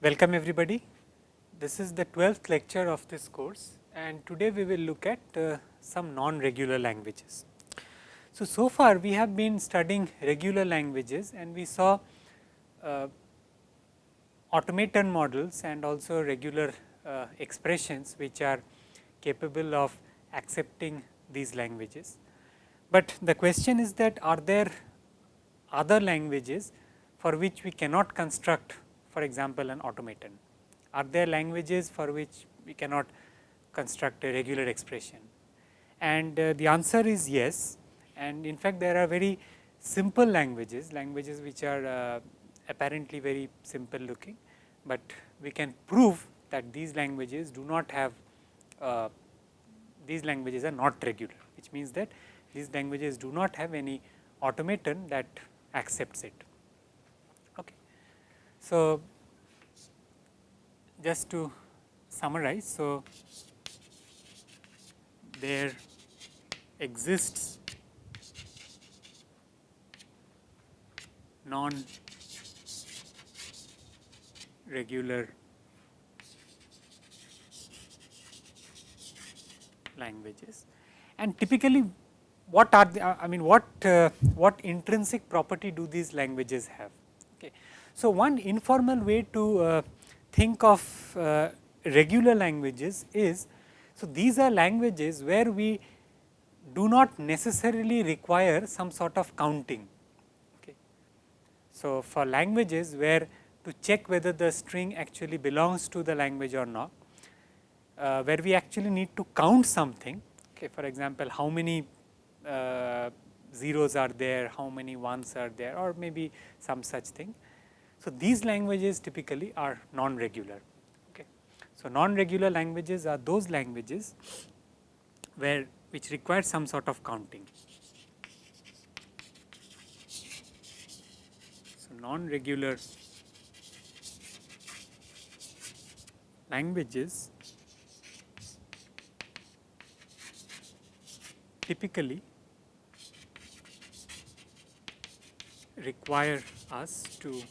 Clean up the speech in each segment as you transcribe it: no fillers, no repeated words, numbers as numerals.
Welcome everybody. This is the 12th lecture of this course, and today we will look at some non-regular languages. So far we have been studying regular languages, and we saw automaton models and also regular expressions which are capable of accepting these languages. But the question is that are there other languages for which we cannot construct, for example, an automaton? Are there languages for which we cannot construct a regular expression? And the answer is yes. And in fact, there are very simple languages which are apparently very simple looking, but we can prove that these languages do not have these languages are not regular, which means that these languages do not have any automaton that accepts it. Okay. So, just to summarize, so there exists non-regular languages, and typically what are the, what intrinsic property do these languages have? Okay. So, one informal way to think of regular languages is, so these are languages where we do not necessarily require some sort of counting. Okay. So, for languages where to check whether the string actually belongs to the language or not, where we actually need to count something. Okay. For example, how many zeros are there, how many ones are there, or maybe some such thing. So, these languages typically are non-regular. Okay. So, non-regular languages are those languages where which require some sort of counting. So, non-regular languages typically require us to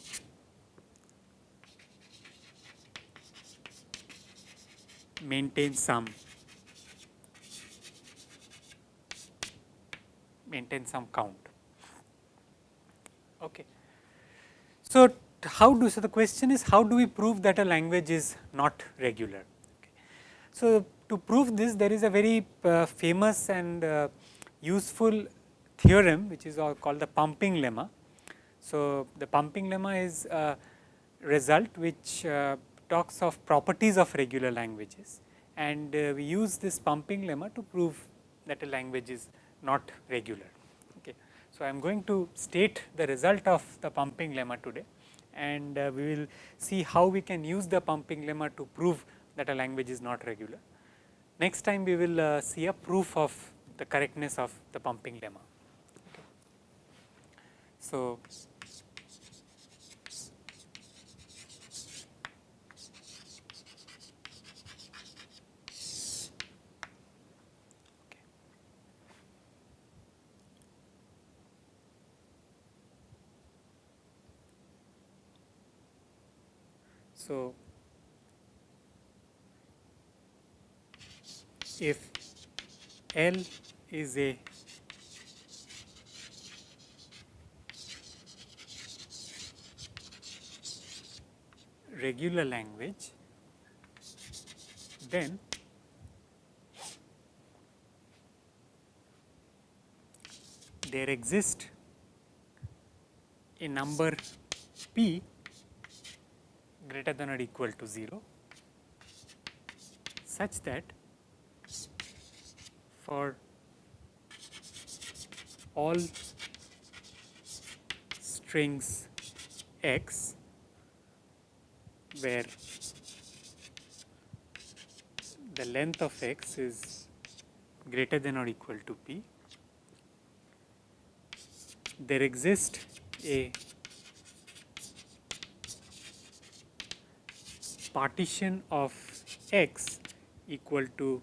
maintain some count. Okay. So, so the question is, how do we prove that a language is not regular? Okay. So, to prove this, there is a very famous and useful theorem which is called the Pumping Lemma. So, the Pumping Lemma is a result which talks of properties of regular languages, and we use this Pumping Lemma to prove that a language is not regular. Okay. So, I am going to state the result of the Pumping Lemma today, and we will see how we can use the Pumping Lemma to prove that a language is not regular. Next time we will see a proof of the correctness of the Pumping Lemma. Okay. So, so, if L is a regular language, then there exists a number p greater than or equal to 0, such that for all strings x where the length of x is greater than or equal to p, there exists a partition of x equal to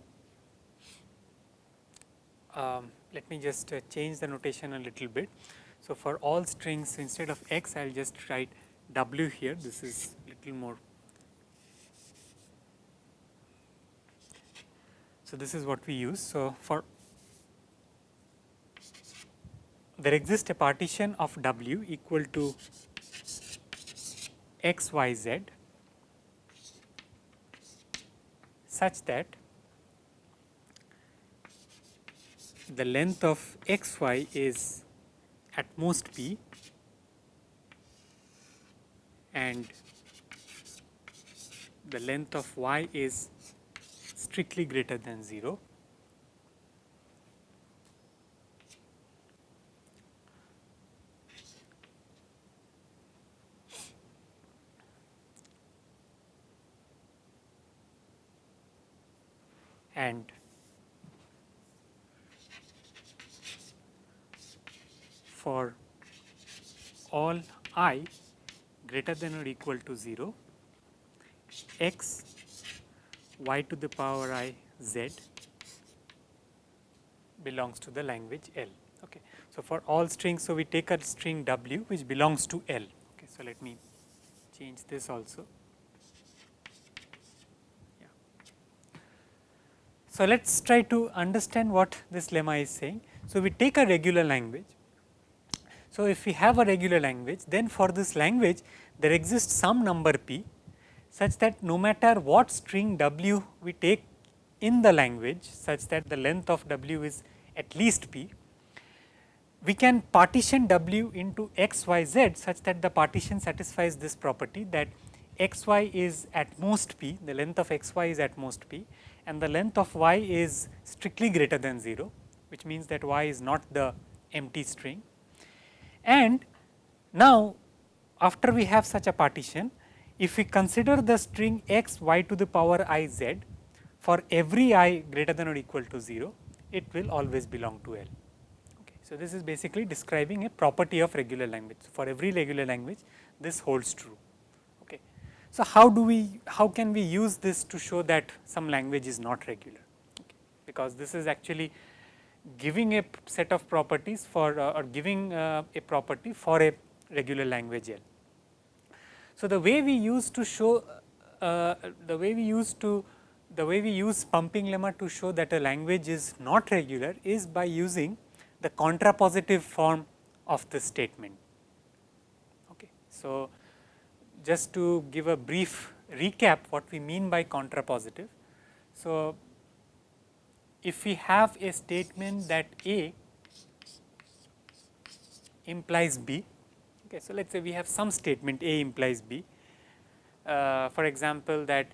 let me just change the notation a little bit. So, for all strings instead of x I will just write w here, this is little more So, this is what we use. So, for there exists a partition of W equal to x, y, z such that the length of x, y is at most p and the length of y is strictly greater than 0. And for all I greater than or equal to 0, x y to the power I z belongs to the language L. Okay. So, for all strings, so we take a string W which belongs to L. Okay. So, let me change this also. Yeah. So, let us try to understand what this lemma is saying. So, we take a regular language. So, if we have a regular language, then for this language there exists some number p such that no matter what string W we take in the language, such that the length of W is at least p, we can partition W into x, y, z such that the partition satisfies this property that x, y is at most p, the length of x, y is at most p and the length of y is strictly greater than 0, which means that y is not the empty string. And now, after we have such a partition, if we consider the string x y to the power I z for every I greater than or equal to 0, it will always belong to L. Okay. So, this is basically describing a property of regular language. For every regular language, this holds true. Okay. So, how can we use this to show that some language is not regular? Okay. Because this is actually giving a set of properties for or giving a property for a regular language L. So, the way we use to show the way we use pumping lemma to show that a language is not regular is by using the contrapositive form of the statement. Okay. So, just to give a brief recap what we mean by contrapositive. So, if we have a statement that A implies B, okay, so let us say we have some statement A implies B, for example that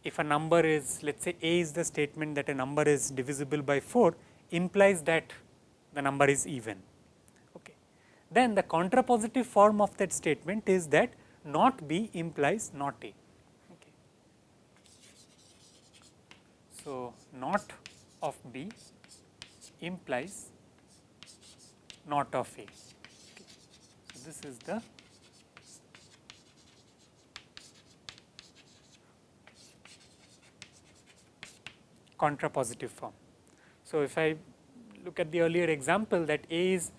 if a number is, let us say A is the statement that a number is divisible by 4 implies that the number is even. Okay. Then the contrapositive form of that statement is that not B implies not A. So, not of B implies not of A. Okay. So, this is the contrapositive form. So, if I look at the earlier example that A is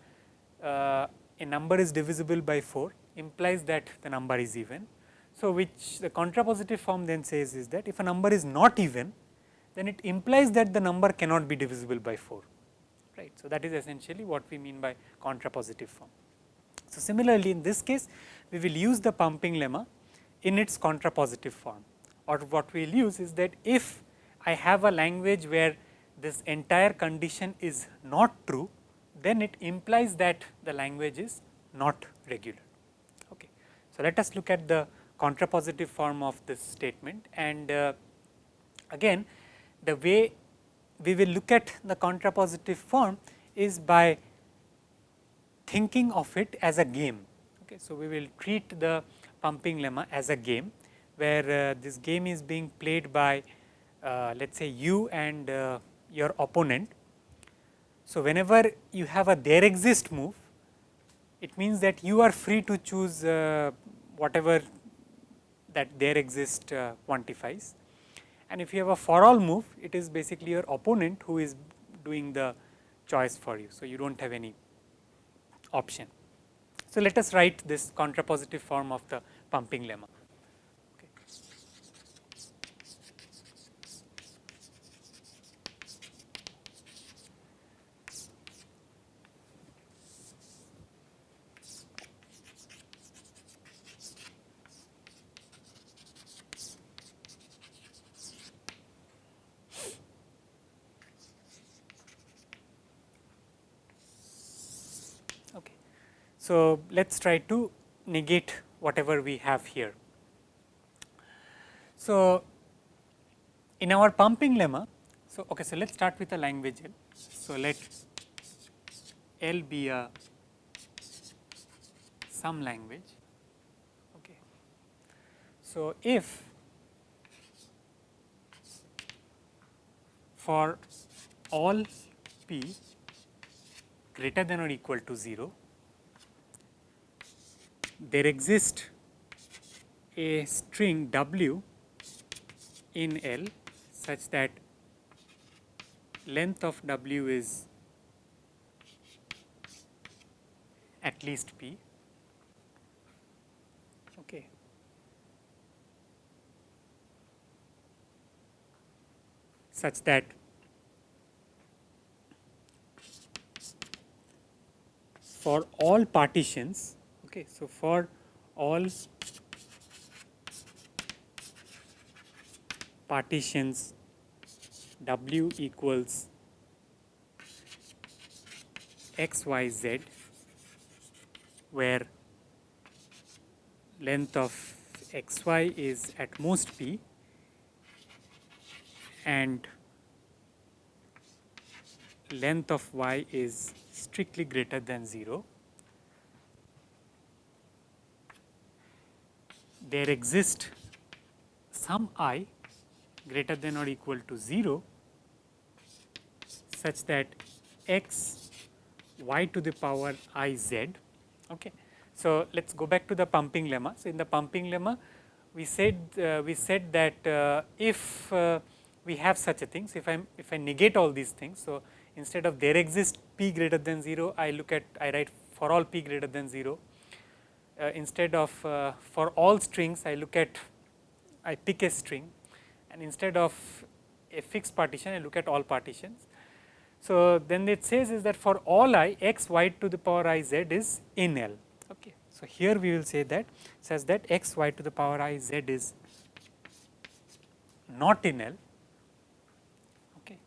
a number is divisible by 4 implies that the number is even. So, which the contrapositive form then says is that if a number is not even, then it implies that the number cannot be divisible by 4, right. So, that is essentially what we mean by contrapositive form. So, similarly, in this case we will use the pumping lemma in its contrapositive form, or what we will use is that if I have a language where this entire condition is not true, then it implies that the language is not regular. Okay. So, let us look at the contrapositive form of this statement, and again the way we will look at the contrapositive form is by thinking of it as a game. Okay. So, we will treat the pumping lemma as a game, where this game is being played by let us say you and your opponent. So, whenever you have a there exist move, it means that you are free to choose whatever that there exist quantifies. And if you have a for all move, it is basically your opponent who is doing the choice for you. So, you do not have any option. So, let us write this contrapositive form of the pumping lemma. Okay. So, let us try to negate whatever we have here. So, in our pumping lemma, so okay, so let us start with a language L. So, let L be a some language. Okay. So, if for all p greater than or equal to 0, there exists a string W in L such that length of W is at least p. Okay. Such that for all partitions, okay, so for all partitions W equals x, y, z, where length of x, y is at most p and length of y is strictly greater than 0, there exists some I greater than or equal to 0 such that x y to the power I z. Okay. So, let us go back to the pumping lemma. So, in the pumping lemma we said that if we have such a thing, so if I negate all these things, so instead of there exists p greater than 0, I write for all p greater than 0. Instead of for all strings, I pick a string, and instead of a fixed partition, I look at all partitions. So, then it says is that for all I, x y to the power I z is in L. Okay. So, here we will say that says that x y to the power I z is not in L. Okay.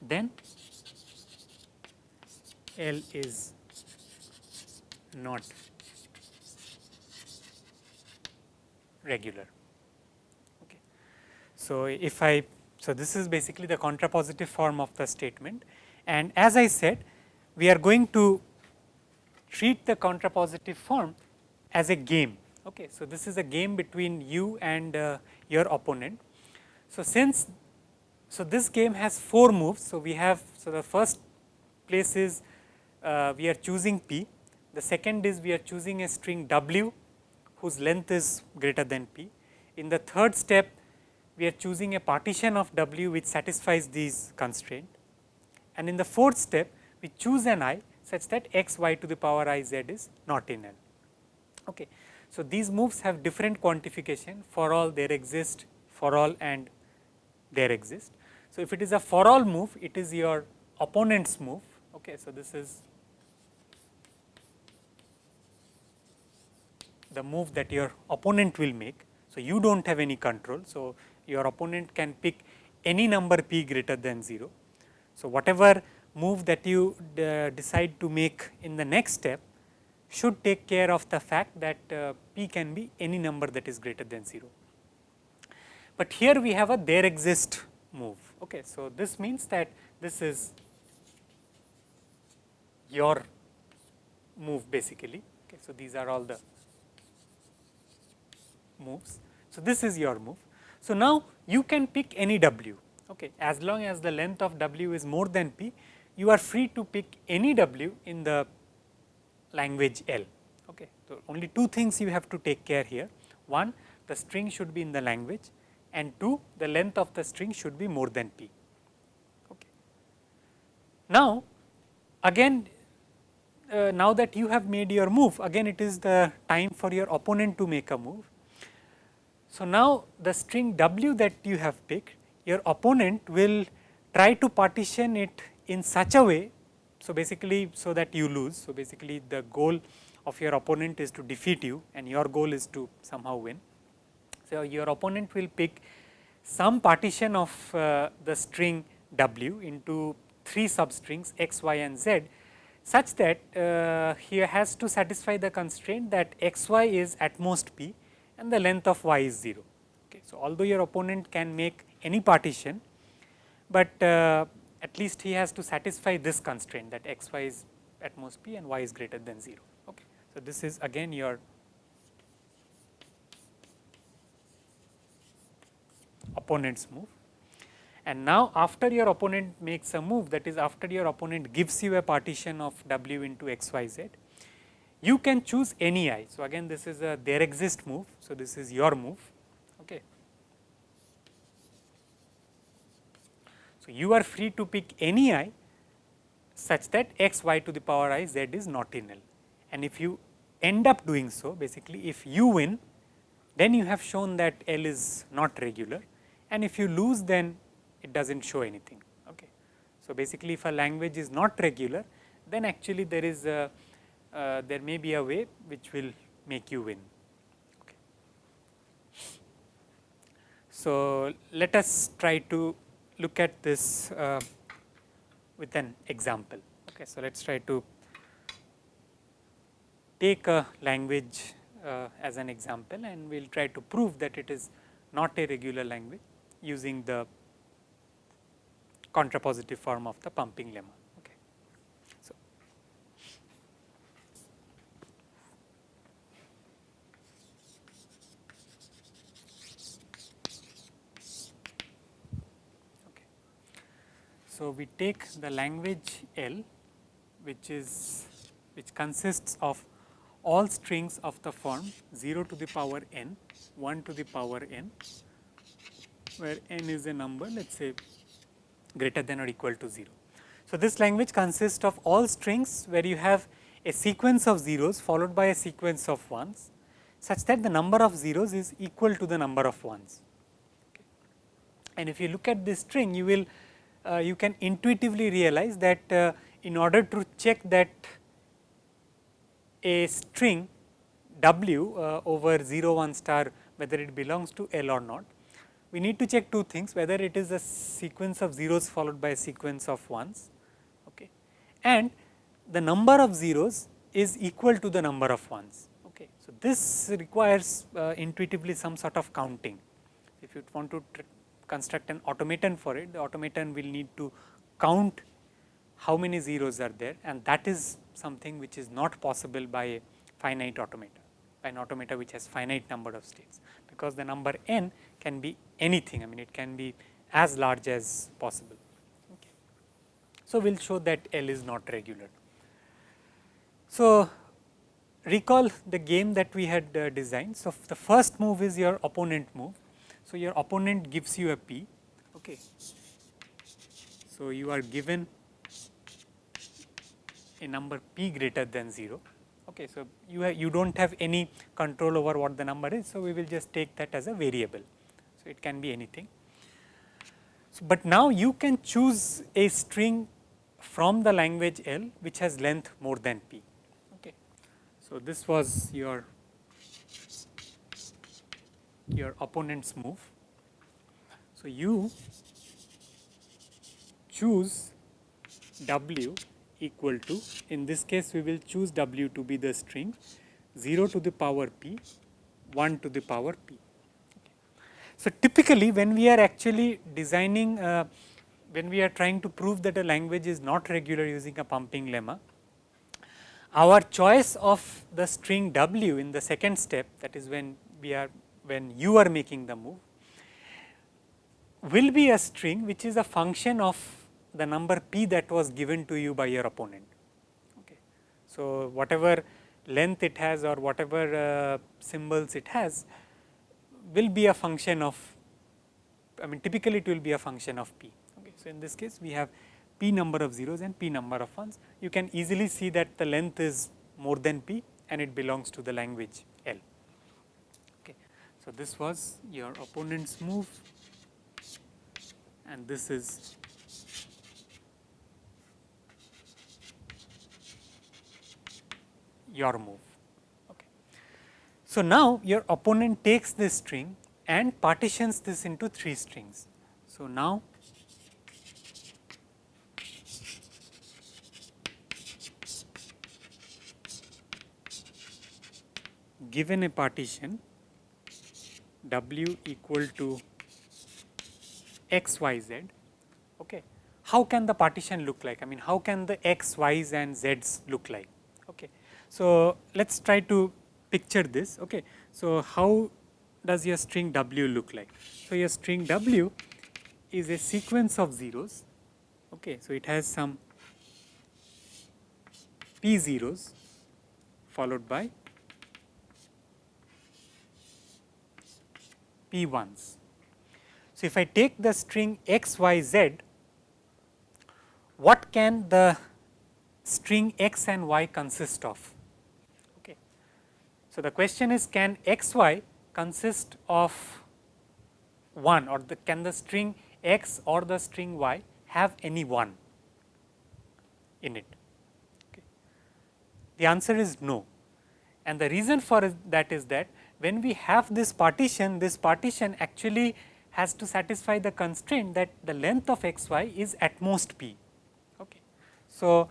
Then L is not regular. Okay. So, so this is basically the contrapositive form of the statement, and as I said, we are going to treat the contrapositive form as a game. Okay. So, this is a game between you and your opponent. So, this game has 4 moves. So, the first place is we are choosing p, the second is we are choosing a string W whose length is greater than p. In the third step, we are choosing a partition of W which satisfies these constraint, and in the fourth step we choose an I such that x y to the power I z is not in L. Okay. So, these moves have different quantification, for all, there exist, for all and there exist. So, if it is a for all move, it is your opponent's move. Okay. So, this is the move that your opponent will make. So, you do not have any control. So, your opponent can pick any number p greater than 0. So, whatever move that you decide to make in the next step should take care of the fact that p can be any number that is greater than 0. But here we have a there exist move. Okay. So, this means that this is your move basically. Okay. So, these are all the moves. So, this is your move. So, now you can pick any W. Okay. As long as the length of W is more than p, you are free to pick any W in the language L. Okay. So, only 2 things you have to take care here. 1, the string should be in the language, and 2, the length of the string should be more than p. Okay. Now, again now that you have made your move, again it is the time for your opponent to make a move. So, now the string W that you have picked, your opponent will try to partition it in such a way, so basically so that you lose. So, basically the goal of your opponent is to defeat you and your goal is to somehow win. So, your opponent will pick some partition of the string W into 3 substrings x, y and z, such that he has to satisfy the constraint that x y is at most p and the length of y is 0. Okay. So, although your opponent can make any partition, but at least he has to satisfy this constraint that x y is at most p and y is greater than 0. Okay. So, this is again your opponent's move. And now, after your opponent makes a move, that is after your opponent gives you a partition of w into x y z, you can choose any I. So, again this is a there exist move. So, this is your move. Okay. So, you are free to pick any I such that x y to the power I z is not in L, and if you end up doing so, basically if you win, then you have shown that L is not regular, and if you lose, then it does not show anything. Okay. So, basically if a language is not regular, then actually there is a there may be a way which will make you win. Okay. So, let us try to look at this with an example. Okay. So, let us try to take a language as an example, and we will try to prove that it is not a regular language using the contrapositive form of the pumping lemma. Okay. So, okay. So, we take the language L, which consists of all strings of the form 0 to the power n, 1 to the power n, where n is a number, let us say greater than or equal to 0. So, this language consists of all strings where you have a sequence of zeros followed by a sequence of ones, such that the number of zeros is equal to the number of ones. Okay. And if you look at this string, you will you can intuitively realize that in order to check that a string w over 0 1 star, whether it belongs to L or not, we need to check two things, whether it is a sequence of zeros followed by a sequence of ones, okay, and the number of zeros is equal to the number of ones. Okay. So, this requires intuitively some sort of counting. If you want to construct an automaton for it, the automaton will need to count how many zeros are there, and that is something which is not possible by a finite automata, by an automata which has finite number of states, because the number n can be anything. I mean, it can be as large as possible. Okay. So, we will show that L is not regular. So, recall the game that we had designed. So, the first move is your opponent move. So, your opponent gives you a P. Okay. So, you are given a number P greater than 0. Okay. So, you do not have any control over what the number is. So, we will just take that as a variable. So, it can be anything. So, but now you can choose a string from the language L which has length more than P. Okay. So, this was your opponent's move. So, you choose W equal to, in this case we will choose W to be the string 0 to the power P, 1 to the power P. Okay. So, typically when we are actually designing, when we are trying to prove that a language is not regular using a pumping lemma, our choice of the string W in the second step, that is when you are making the move, will be a string which is a function of the number P that was given to you by your opponent. Okay. So, whatever length it has or whatever symbols it has will be a function of, I mean typically it will be a function of P. Okay. So, in this case we have P number of zeros and P number of ones. You can easily see that the length is more than P and it belongs to the language L. Okay. So, this was your opponent's move, and this is your move. Okay. So, now your opponent takes this string and partitions this into 3 strings. So, now given a partition W equal to x, y, z, okay, how can the partition look like? I mean, how can the x, y's and z's look like? Okay. So, let us try to picture this. Okay. So, how does your string W look like? So, your string W is a sequence of zeros. Okay. So, it has some p zeros followed by p ones. So, if I take the string x, y, z, what can the string x and y consist of? Okay. So, the question is, can x, y consist of 1, or can the string x or the string y have any 1 in it? Okay. The answer is no, and the reason for that is that when we have this partition actually has to satisfy the constraint that the length of x, y is at most p. Okay. So,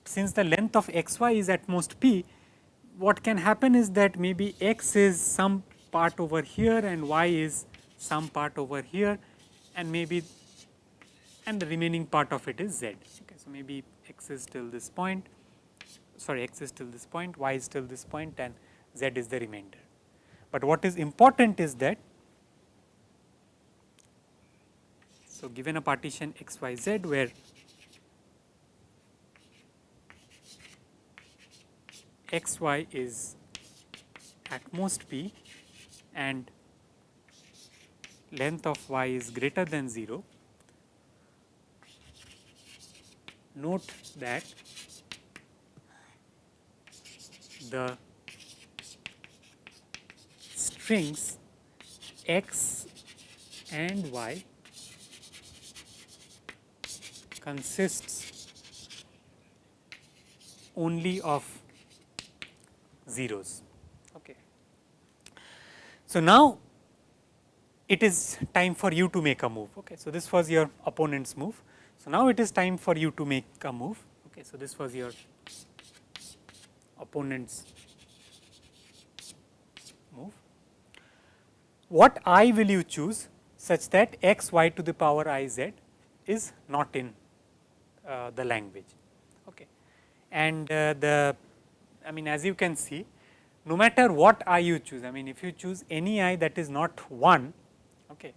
since the length of x, y is at most p, what can happen is that maybe x is some part over here and y is some part over here, and maybe and the remaining part of it is z. Okay. So, maybe x is till this point, sorry, x is till this point, y is till this point, and z is the remainder. But what is important is that, so given a partition x, y, z where x, y is at most p and length of y is greater than 0, note that the strings x and y consists only of zeros. Okay. So, now it is time for you to make a move. Okay. So, this was your opponent's move. So, now it is time for you to make a move. Okay. So, this was your opponent's move. What I will you choose such that x, y to the power I, z is not in the language? Okay. And I mean, as you can see, no matter what I you choose, I mean, if you choose any I that is not 1, okay,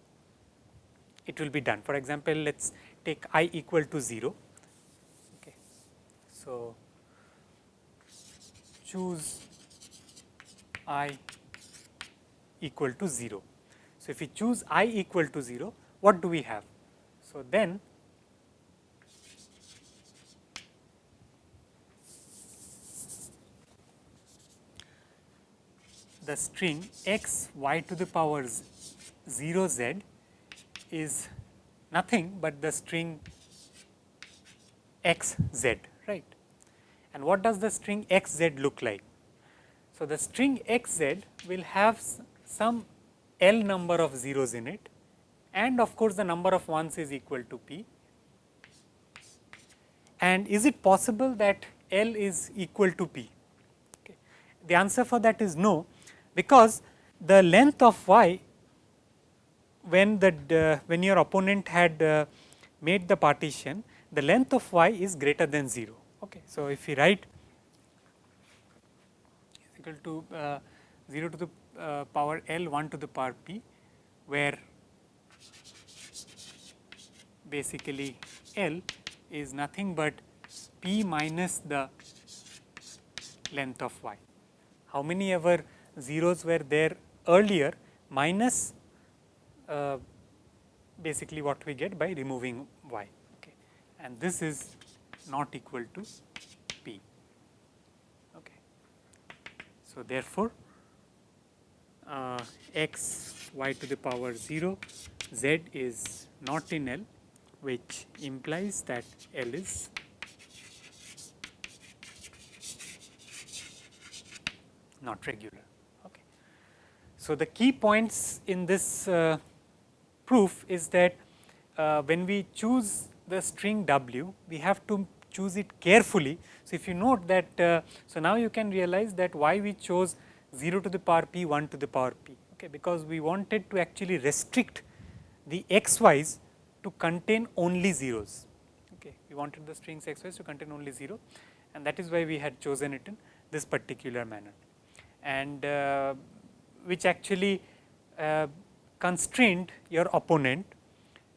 it will be done. For example, let us take I equal to 0. Okay. So, choose I equal to 0. So, if we choose I equal to 0, what do we have? So, then the string x, y to the power 0, z is nothing but the string x, z, right. And what does the string x, z look like? So, the string x, z will have some L number of zeros in it, and of course, the number of ones is equal to p. And is it possible that L is equal to p? Okay. The answer for that is no, because the length of y when your opponent had made the partition, the length of y is greater than 0. Okay. So, if we write is equal to 0 to the power L 1 to the power p, where basically L is nothing but p minus the length of y. How many ever zeros were there earlier minus basically what we get by removing y, okay. And this is not equal to p. Okay. So, therefore, x, y to the power 0, z is not in L, which implies that L is not regular. Okay. So, the key points in this proof is that when we choose the string W, we have to choose it carefully. So, if you note that, so now you can realize that why we chose 0 to the power p, 1 to the power p, okay, because we wanted to actually restrict the xy's to contain only zeros. Okay. We wanted the strings xy's to contain only 0, and that is why we had chosen it in this particular manner, and which actually constrained your opponent,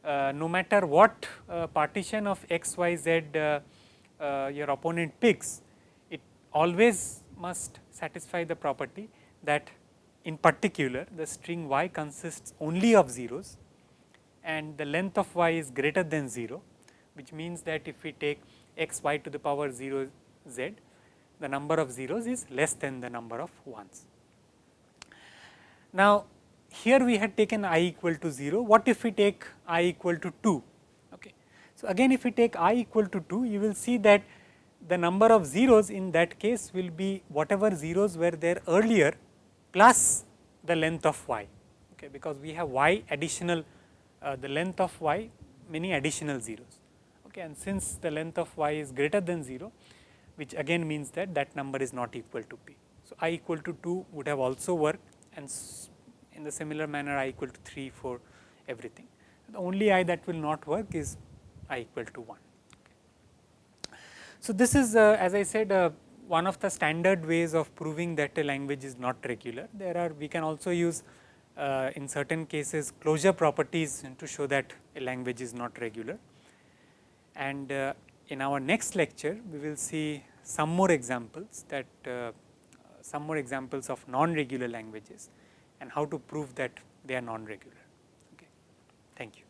no matter what partition of x, y, z your opponent picks, it always must satisfy the property that in particular the string y consists only of zeros and the length of y is greater than 0, which means that if we take x y to the power 0 z, the number of zeros is less than the number of ones. Now, here we had taken I equal to 0. What if we take I equal to 2? Okay. So, again if we take I equal to 2, you will see that the number of zeros in that case will be whatever zeros were there earlier plus the length of y, okay, because we have y additional, the length of y many additional zeros, okay, and since the length of y is greater than 0, which again means that that number is not equal to p. So, I equal to 2 would have also worked, and in the similar manner I equal to 3 for everything. The only I that will not work is I equal to 1. So, this is as I said one of the standard ways of proving that a language is not regular. There are, we can also use in certain cases closure properties to show that a language is not regular, and in our next lecture we will see some more examples that some more examples of non-regular languages and how to prove that they are non-regular. Okay. Thank you.